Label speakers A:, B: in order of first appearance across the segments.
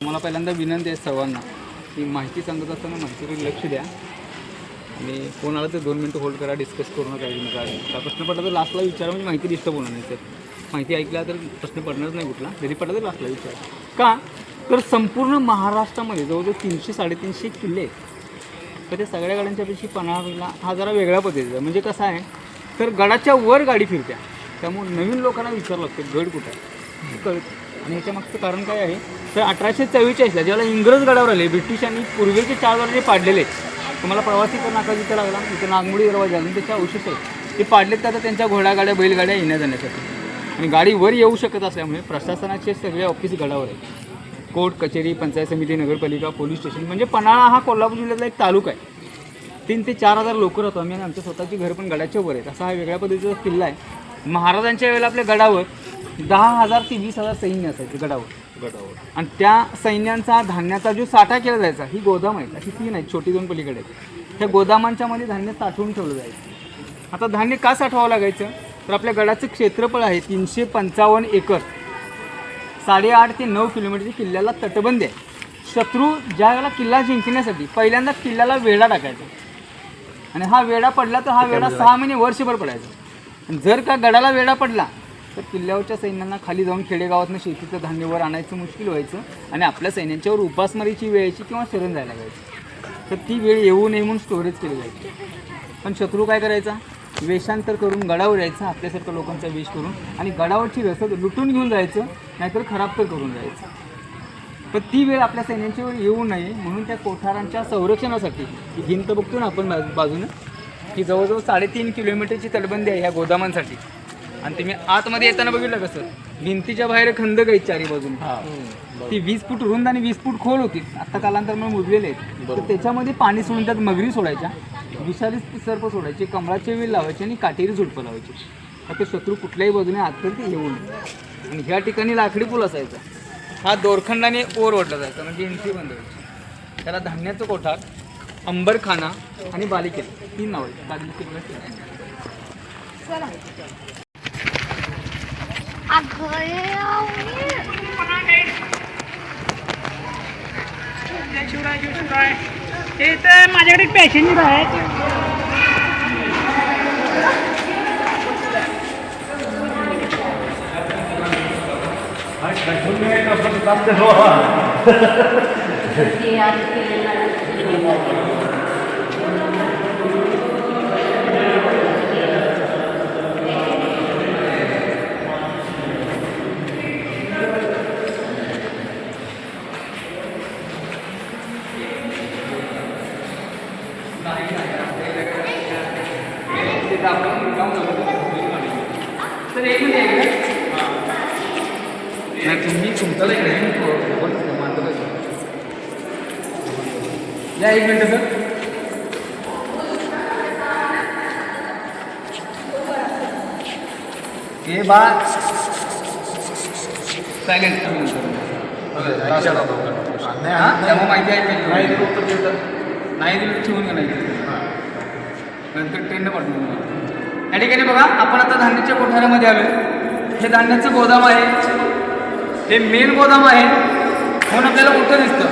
A: मला पहिल्यांदा विनंती आहे सर्वांना की माहिती सांगत असताना माहितीकडे लक्ष द्या आणि फोन आला तर 2 मिनटं होल्ड करा, डिस्कस करू नका. का प्रश्न पडला तर लास्टला विचारा, म्हणजे माहिती डिस्टर्ब होणार नाही. तर माहिती ऐकला तर प्रश्न पडणारच नाही कुठला, जरी पडला तर लास्टला विचारा. का तर संपूर्ण महाराष्ट्रामध्ये जवळजवळ 300-350 किल्ले आहेत. तर त्या सगळ्या गाड्यांच्यापेक्षा पन्हाळा हा जरा वेगळ्या पद्धतीचा. म्हणजे कसं आहे तर गडाच्या वर गाडी फिरत्या, त्यामुळे नवीन लोकांना विचारावं लागतं गड कुठं आहे कळत. आणि ह्याच्या मागचं कारण काय आहे तर 1844ला ज्यावेळेला इंग्रज गडावर आले, ब्रिटिशांनी पूर्वेचे 4 दरवाजे पाडलेले. तुम्हाला प्रवासी तर नाका जिथं लागला तिथं नागमोडी दरवाजा आणि त्याच्या अवशेष आहेत ते पाडलेत. तर आता त्यांच्या घोडागाड्या बैलगाड्या येण्या जाण्यासाठी आणि गाडी वर येऊ शकत असल्यामुळे प्रशासनाचे सगळे ऑफिस गडावर आहेत. कोर्ट कचेरी, पंचायत समिती, नगरपालिका, पोलीस स्टेशन. म्हणजे पन्हाळा हा कोल्हापूर जिल्ह्यातला एक तालुका आहे. 3 ते 4 हजार लोक राहतो आम्ही आणि आमच्या स्वतःची घर पण गडाच्या वर आहेत. असा हा वेगळ्या पद्धतीचा किल्ला आहे. महाराजांच्या वेळेला आपल्या गडावर 10,000 ते 20,000 सैन्य असायचे गडावर. आणि त्या सैन्यांचा धान्याचा जो साठा केला जायचा, ही गोदाम आहेत. अशी 3 आहेत, छोटी 2 पलीकडे आहेत. त्या गोदामांच्या मध्ये धान्य साठवून ठेवलं जायचं. आता धान्य का साठवावं लागायचं तर आपल्या गडाचं क्षेत्रफळ आहे 355 एकर. 8.5 ते 9 किलोमीटरची किल्ल्याला तटबंदी आहे. शत्रू ज्या वेळेला किल्ला जिंकण्यासाठी पहिल्यांदा किल्ल्याला वेढा टाकायचा आणि हा वेढा पडला तर हा वेढा 6 महिने वर्षभर पडायचा. आणि जर का गडाला वेढा पडला तर किल्ल्यावरच्या सैन्यांना खाली जाऊन खेडेगावातनं शेतीचं धान्य वर आणायचं मुश्किल व्हायचं आणि आपल्या सैन्यांच्यावर उपासमारीची वेळ यायची किंवा शरण जायला लागायची. तर ती वेळ येऊ नये म्हणून स्टोरेज केली जायची. पण शत्रू काय करायचा, वेषांतर करून गडावर यायचं, आपल्यासारख्या लोकांचा वेश करून, आणि गडावरची रसद लुटून घेऊन जायचं, नाहीतर खराब तर करून जायचं. पण ती वेळ आपल्या सैन्यांच्यावर येऊ नये म्हणून त्या कोठारांच्या संरक्षणासाठी ही भिंत बघतो ना आपण बाजूनं, की जवळजवळ 3.5 किलोमीटरची तटबंदी आहे ह्या गोदामांसाठी. आणि तुम्ही आतमध्ये येताना बघितलं कसं भिंतीच्या बाहेर खंदक आहेत 4 बाजून. ती 20 फूट रुंद आणि 20 फूट खोल होती. आत्ता कालांतर मग मुजलेले आहेत. तर त्याच्यामध्ये पाणी सोडून त्यात मगरी सोडायच्या, विषारी सर्प सोडायचे, कमळाचे वेल लावायचे आणि काटेरी झुडपं लावायची. आता शत्रू कुठल्याही बाजूने आतपर्यंत येऊ नये. आणि ह्या ठिकाणी लाकडी पूल असायचा. हा दोरखंडाने ओर ओढला जायचा, म्हणजे एंट्री बंद व्हायची. त्याला धान्याचं कोठार, अंबरखाना आणि बालिकेत 3 नाव आहेत.
B: शिवराय ते तर माझ्याकडे एक पॅसेंजर आहे.
A: तर एक मिनिट तुम्ही तुमच्याला या 1 मिनिट सर. हे बा सायलेंट त्यामुळे माहिती आहे नाही दिलं ठेवून का नाही नंतर ट्रेननं पाठवून. या ठिकाणी बघा आपण आता धान्याच्या कोठारामध्ये आलो. हे धान्याचं गोदाम आहे, हे मेन गोदाम आहे म्हणून आपल्याला मोठं दिसतं.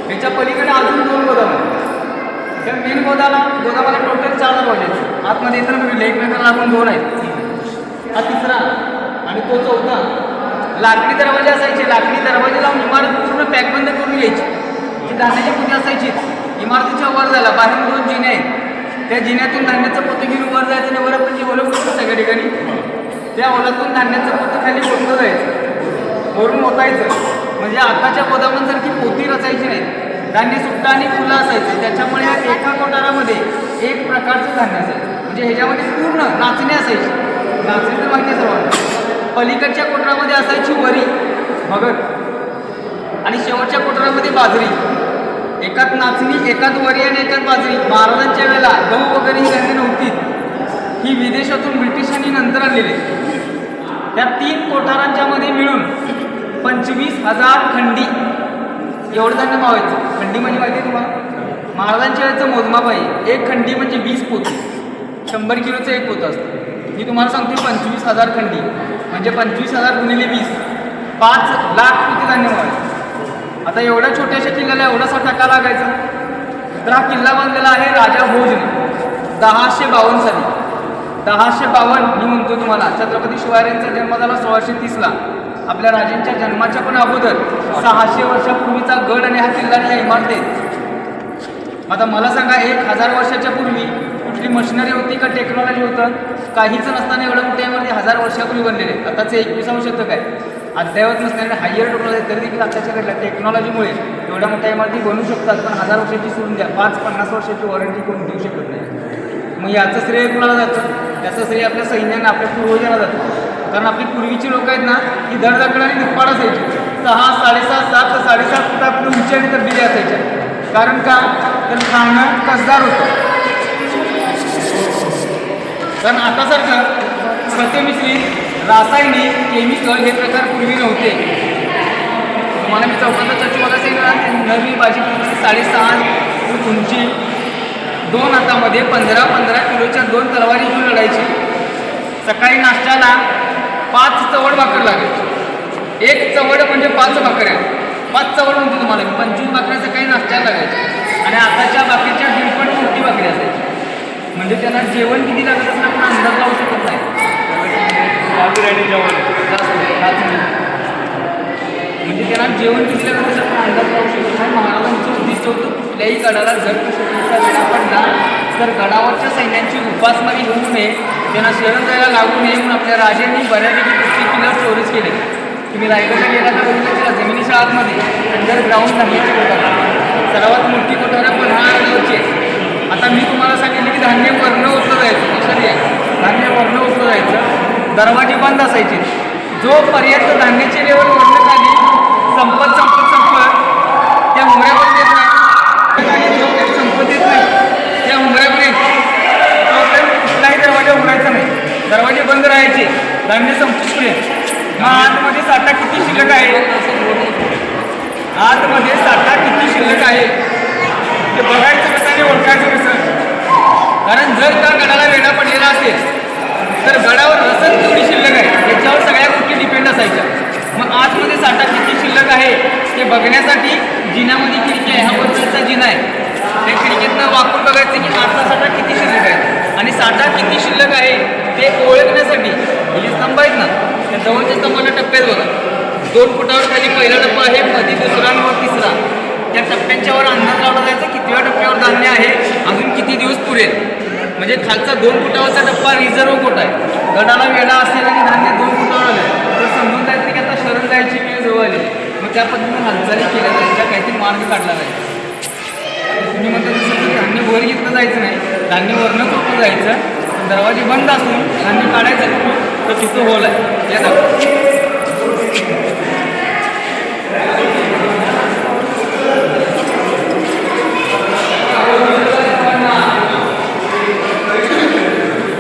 A: ह्याच्या पलीकडे अजून 2 गोदाम आहेत. त्या मेन गोदामाला टोटल 4 दरवाजे आहेत. आतमध्ये येताना बघितलं एकमेकांना आपण 2 आहेत. हा 3रा आणि तो 4था. लाकडी दरवाजे असायचे. लाकडी दरवाजे लावून इमारत पूर्ण पॅकबंद करून घ्यायची. जी धान्याची पोती असायची इमारतीच्या वर जायला बाहेर 2 जिने आहेत. त्या जिन्यातून धान्याचं पोतं घेऊन वर जायचं आणि वर आपण जे ओलं करतो सगळ्या ठिकाणी त्या ओलातून धान्याचं पोतं खाली ओतलं जायचं, वरून ओतायचं. म्हणजे आताच्या गोदामांसारखी पोती रचायची नाही. धान्य सुट्टा आणि फुलं असायचं. त्याच्यामुळे एका कोठारामध्ये एक प्रकारचं धान्य असायचं. म्हणजे ह्याच्यामध्ये पूर्ण नाचणी असायची. नाचणी तर माहिती आहे सर्वांना. पलीकडच्या कोठारामध्ये असायची वरी भगत आणि शेवटच्या कोठारामध्ये बाजरी. एकात नाचणी, एकात वरी आणि एकात बाजरी. महाराजांच्या वेळेला गहू वगैरे ही धान्य नव्हती. ही विदेशातून ब्रिटिशांनी नंतर आणलेली. त्या 3 कोठारांच्या मध्ये मिळून 25,000 खंडी एवढं धान्य मावायचं. खंडी म्हणजे माहिती आहे तुम्हाला, महाराजांच्या वेळेचं मोजमाप आहे. 1 खंडी म्हणजे 20 पोती. 100 किलोचं 1 पोतं असतं. मी तुम्हाला सांगतो 25,000 खंडी म्हणजे 25,000 गुणिले 20 5 लाख पोती धान्य मावायचं. आता एवढ्या छोट्याशा किल्ल्याला एवढासा टका लागायचा. तर हा किल्ला बांधलेला आहे राजा भोजने 1052 साली. 1052 मी म्हणतो तुम्हाला, छत्रपती शिवाजींचा जन्म झाला 1630ला. आपल्या राजांच्या जन्माच्या पण अगोदर 600 वर्षापूर्वीचा गड आणि हा किल्ला आणि या इमारतीत. आता मला सांगा, 1000 वर्षाच्या पूर्वी कुठली मशिनरी होती का टेक्नॉलॉजी होतं? काहीच नसताना एवढं मोठ्या इमारती 1000 वर्षापूर्वी बनलेले. आताचं 21वावं शतक आहे, अद्ययावत नसणारे हायर टेक्नॉलॉजी, तरी देखील आताच्या घडल्या टेक्नॉलॉजीमुळे एवढ्या मोठ्या इमारती बनवू शकतात. पण 1000 वर्षाची सोडून द्या, 5-50 वर्षाची वॉरंटी कोण देऊ शकत नाही. मग याचं श्रेय कुणाला जातं? त्याचं श्रेय आपल्या सैन्यांना, आपल्या पूर्वजांना जातं. कारण आपली पूर्वीची लोक आहेत ना, ही धडधकड आणि निप्पाड असायची. 6, 7.5, 7 फुटापर्यंत उंची आणि तब्येती असायच्या. कारण का? तर खाणं कसदार होतं. कारण आतासारखं खतमिश्रित, रासायनिक, केमिकल हे प्रकार पूर्वी नव्हते. तुम्हाला मी चौकाचा चर्चा बघा सांगितलं, नवी भाजी 6.5 फूट उंची, 2 हातामध्ये 15 किलोच्या 2 तलवारी घेऊन लढायची. सकाळी नाश्त्याला 5 चवड भाकर लागायची. एक चवड म्हणजे 5 भाकऱ्या. 5 चवड म्हणतो तुम्हाला मी, 25 भाकऱ्या सकाळी नाश्त्याला लागायच्या. आणि आताच्या बाकीच्या दुप्पट मोठी भाकरी असायची. म्हणजे त्यांना जेवण किती लागत असं आपण अंदाज लावू शकत नाही. म्हणजे त्यांना जेवण किती लागत असं आपण अंदाज लावू शकत नाही. महाराजांचं उद्दिष्ट होतं, कुठल्याही गडाला जर कसोटीचा वेळा पडला तर गडावरच्या सैन्यांची उपासमारी होऊ नये, त्यांना शरण जायला लागू नये म्हणून आपल्या राजांनी बऱ्यापैकी प्रत्येक किल्ला स्टोरेज केले. तुम्ही रायगडला गेला तर बघितलं जमिनीच्या आतमध्ये अंडरग्राऊंड धान्याची कोठार, सर्वात मोठी कोठार पन्हाळगडची. आता मी तुम्हाला सांगितलं की धान्य वर्ण ओतलं जायचं. कशाने आहे? धान्य वर्ण ओतलं जायचं. दरवाजे बंद असायचे. जोपर्यंत धान्याची लेवल वर्ण खाली संपत त्या उमऱ्यापर्यंत येत नाही, आणि जोपर्यंत संपत येत नाही त्या उमऱ्यापर्यंत तोपर्यंत कुठलाही दरवाजा उघडायचा नाही. दरवाजे बंद राहायचे धान्य संपेपर्यंत. मग आतमध्ये साठा किती शिल्लक आहे, आतमध्ये साठा किती शिल्लक आहे ते बघायचं कसं आणि ओळखायचं कसं? कारण जर का गडाला वेढा पडलेला असेल तर गडावर रसद तेवढी शिल्लक आहे याच्यावर सगळ्या गोष्टी डिपेंड असायच्या. मग आतमध्ये साठा किती शिल्लक आहे ते बघण्यासाठी जिन्यामध्ये खिडकी आहे, हा वरचा जिना आहे, त्या खिडकीतनं वाकून बघायचं की आतला साठा किती शिल्लक आहे. आणि साठा किती शिल्लक आहे ते ओळखण्यासाठी हे स्तंभ आहेत ना, त्या जवळच्या स्तंभाला टप्प्यात बघा. 2 फुटावर खाली पहिला टप्पा आहे, मध्ये दुसरा आणि वर तिसरा. त्या टप्प्यांच्यावर अंदाज लावला जायचा कितव्या टप्प्यावर धान्य आहे, अजून किती दिवस पुरेल. म्हणजे खालचा 2 फुटावरचा टप्पा रिझर्व कोट आहे. गडाला वेढा असेल आणि धान्य 2 फुटावर आलं तर समजून जायचं की आता शरण जायची वेळ जवळ आली. मग त्या पद्धतीने हालचाली केल्या जायच्या, काहीतरी मार्ग काढला जायचा. तुम्ही म्हणता तसं धान्य वर घेतलं जायचं नाही, धान्य वरनं चोपलं जायचं. दरवाजे बंद असून धान्य काढायचं कुठून तर तिथं होल आहे. या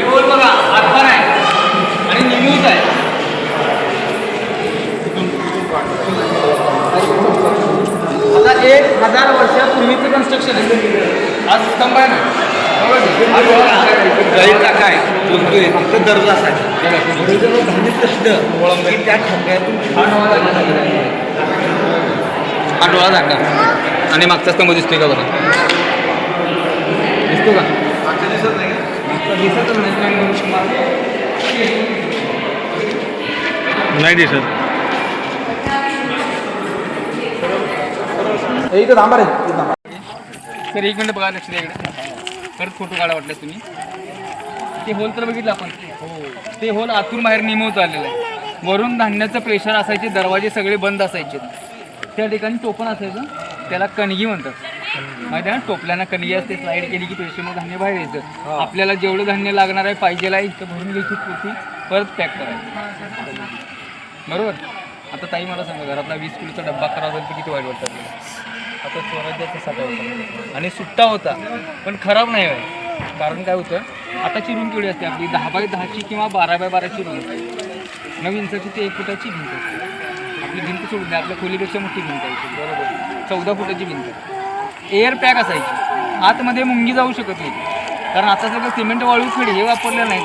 A: होल बघा, आतभर आहे आणि निम्यूज आहे. आता 1000 वर्षापूर्वीचं कन्स्ट्रक्शन आहे. आज स्तंभ आहे ना,
C: काय बोलतोय फक्त दरवाजा असायचा. धान्य प्रश्न की त्या ठप्प्यातून
A: हा डोळा झाका आणि मागचा स्तंभ दिसतोय का बघा, दिसतो का?
C: दिसत नाही का?
A: दिसतच
C: नाही दिसत.
A: इथं थांबा रे, तर 1 मिनिट बघा, लक्ष द्या इकडे. परत फोटो काढा वाटलं तुम्ही. ते होल तर बघितलं आपण, ते होल आतून बाहेर निमवत आलेलं आहे. वरून धान्याचं प्रेशर असायचे, दरवाजे सगळे बंद असायचे. त्या ठिकाणी टोपण असायचं, त्याला कणगी म्हणतात. माहिती आहे ना, टोपल्यानं कणगी असते, स्लाईड केली की प्रेशरमध्ये धान्य बाहेर यायचं. आपल्याला जेवढं धान्य लागणार आहे पाहिजेला आहे इथं भरून घ्यायची पोती, परत पॅक करायचं. बरोबर. आता ताई मला सांगा, घरातला 20 किलोचा डब्बा खराब झाला तर किती वाईट वाटतं आपल्याला? आता स्वराज्याचा साठा होता आणि सुट्टा होता पण खराब नाही आहे. कारण काय होतं, आता चिरून केवढी असते आपली 10x10ची किंवा 12x12ची रूम असते. 9 इंचाची ते 1 फुटाची भिंत असते. आपली भिंत सोडून द्या, आपल्या खोलीपेक्षा मोठी भिंत आहे, बरोबर. 14 फुटाची भिंत, एअर पॅक असायची, आतमध्ये मुंगी जाऊ शकत नाही. कारण आता सगळं सिमेंट वाळू खडी हे वापरलेलं नाही,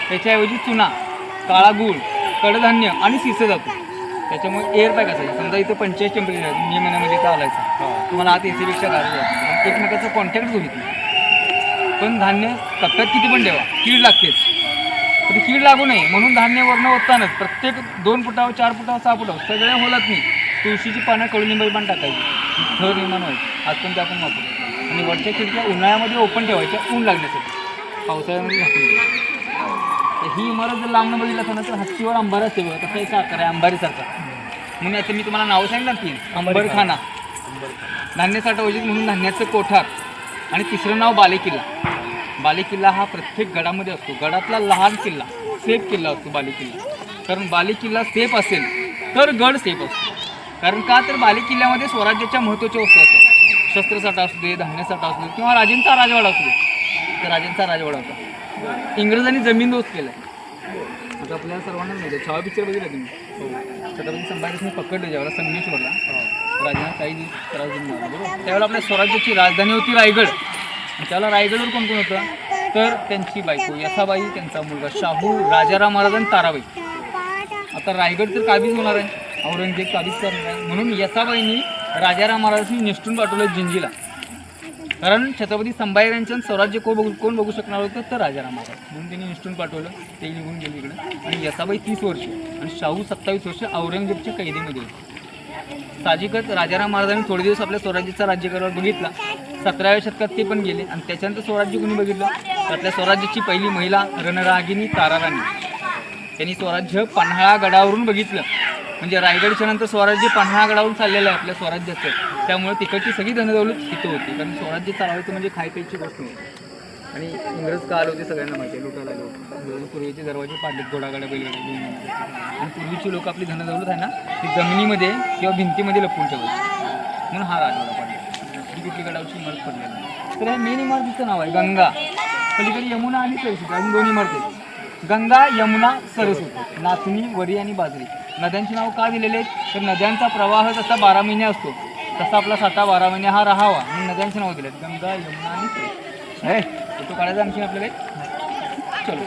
A: त्याच्याऐवजी चुना, काळा गूळ, कडधान्य आणि शिसं जातो. त्याच्यामुळे एअर पॅक असायचं. समजा इथं 45 टेम्परेचर आहे, मे महिन्यामध्ये इथं आलायचं, तुम्हाला आत एसीपेक्षा गाडी जायचं, एकमेकाचा कॉन्टॅक्ट होईल नाही. पण धान्य कप्प्यात किती पण ठेवा, कीड लागतेच. तर ती कीड लागू नये म्हणून धान्य वरनं ओततानाच प्रत्येक 2 फुटावर 4 फुटावर 6 फुटावर सगळ्या होलात नाही तुळशीची पानं कडुलिंबाची पानं टाकायची, थर निर्माण व्हायची. आज पण ते आपण वापरतो. आणि वरच्या खिडक्या उन्हाळ्यामध्ये ओपन ठेवायच्या ऊन लागण्यासाठी, पावसाळ्यामध्ये झाकून द्यायची. तर ही इमारत जर लांबनं बघितलं असं ना तर हत्तीवर अंबार असते बघा, तसा याचा आकार आहे अंबारीसारखा. म्हणून याचं मी तुम्हाला नाव सांगितलं की अंबरखाना. धान्य साठवायचे म्हणून धान्याचं कोठार. आणि तिसरं नाव बालेकिल्ला. बालेकिल्ला हा प्रत्येक गडामध्ये असतो. गडातला लहान किल्ला सेफ किल्ला असतो बालेकिल्ला. कारण बालेकिल्ला सेफ असेल तर गड सेफ असतो. कारण का तर बालेकिल्ल्यामध्ये स्वराज्याच्या महत्त्वाच्या वस्तू असतात. शस्त्रसाठा असू दे, धान्यसाठा असू दे, किंवा राजांचा राजवाडा असू दे. तर राजांचा राजवाडा होता. इंग्रजांनी जमीन दोस्त केला. आता आपल्याला सर्वांना माहिती छावा पिक्चर बघितला तुम्ही. छत्रपती संभाजीने पकडले ज्यावेळेला संगमेश्वरला राजांना काही दिवस त्रास देऊन मारला बरोबर. त्यावेळेला आपल्या स्वराज्याची राजधानी होती रायगड. त्याला रायगडवर कोण कोण होतं तर त्यांची बायको यसाबाई, त्यांचा मुलगा शाहू, राजाराम महाराज आणि ताराबाई. आता रायगड तर काबीज होणार आहे, औरंगजेब काबीज करणार आहे. म्हणून यसाबाईंनी राजाराम महाराजांनी निष्ठून पाठवलं जिंजीला. कारण छत्रपती संभाजीराजांचं स्वराज्य कोण बघू शकणार होतं तर राजाराम महाराज. म्हणून त्यांनी निष्ठून पाठवलं. ते निघून गेले इकडे. आणि यसाबाई 30 वर्ष आणि शाहू 27 वर्ष औरंगजेबच्या कैदेमध्ये. साहजिकच राजाराम महाराजांनी थोडे दिवस आपल्या स्वराज्याचा राज्यकारभार बघितला. 17व्या शतकात ते पण गेले. आणि त्याच्यानंतर स्वराज्य कोणी बघितलं तर आपल्या स्वराज्याची पहिली महिला रणरागिनी ताराराणी. त्यांनी स्वराज्य पन्हाळा गडावरून बघितलं. म्हणजे रायगडच्या नंतर स्वराज्य पन्हाळा गडावरून चाललेलं आहे आपल्या स्वराज्याचं. त्यामुळे तिकडची सगळी धनदौलत तिथं होती. कारण स्वराज्य चालवायचं म्हणजे खाय प्यायची गोष्ट नव्हती. आणि इंग्रज का आले होते सगळ्यांना माहिती आहे, लुटायला आले होते. पूर्वीचे दरवाजे पाडले, घोडागाड्या बैलगाड्या घेऊन. आणि पूर्वीची लोक आपली धनदौलत आहे ना ती जमिनीमध्ये किंवा भिंतीमध्ये लपवून ठेवायची. म्हणून हा राजवाडा पडला. ही कुठली गडावरची इमारत पडलेली. तर ह्या मेन इमारतीचं नाव आहे गंगा. पलीकडे यमुना आणि सरस्वती अजून 2 इमारती. गंगा, यमुना, सरस्वती. नाचणी, वरी आणि बाजरी. नद्यांची नाव का दिलेले आहेत तर नद्यांचा प्रवाह जसा 12 महिने असतो तसा आपला साठा 12 महिने हा राहावा म्हणून नद्यांची नाव दिले आहेत. गंगा, यमुना आणि सरस्वती. फोटो काढायचा आणखी आपल्याला. चलो.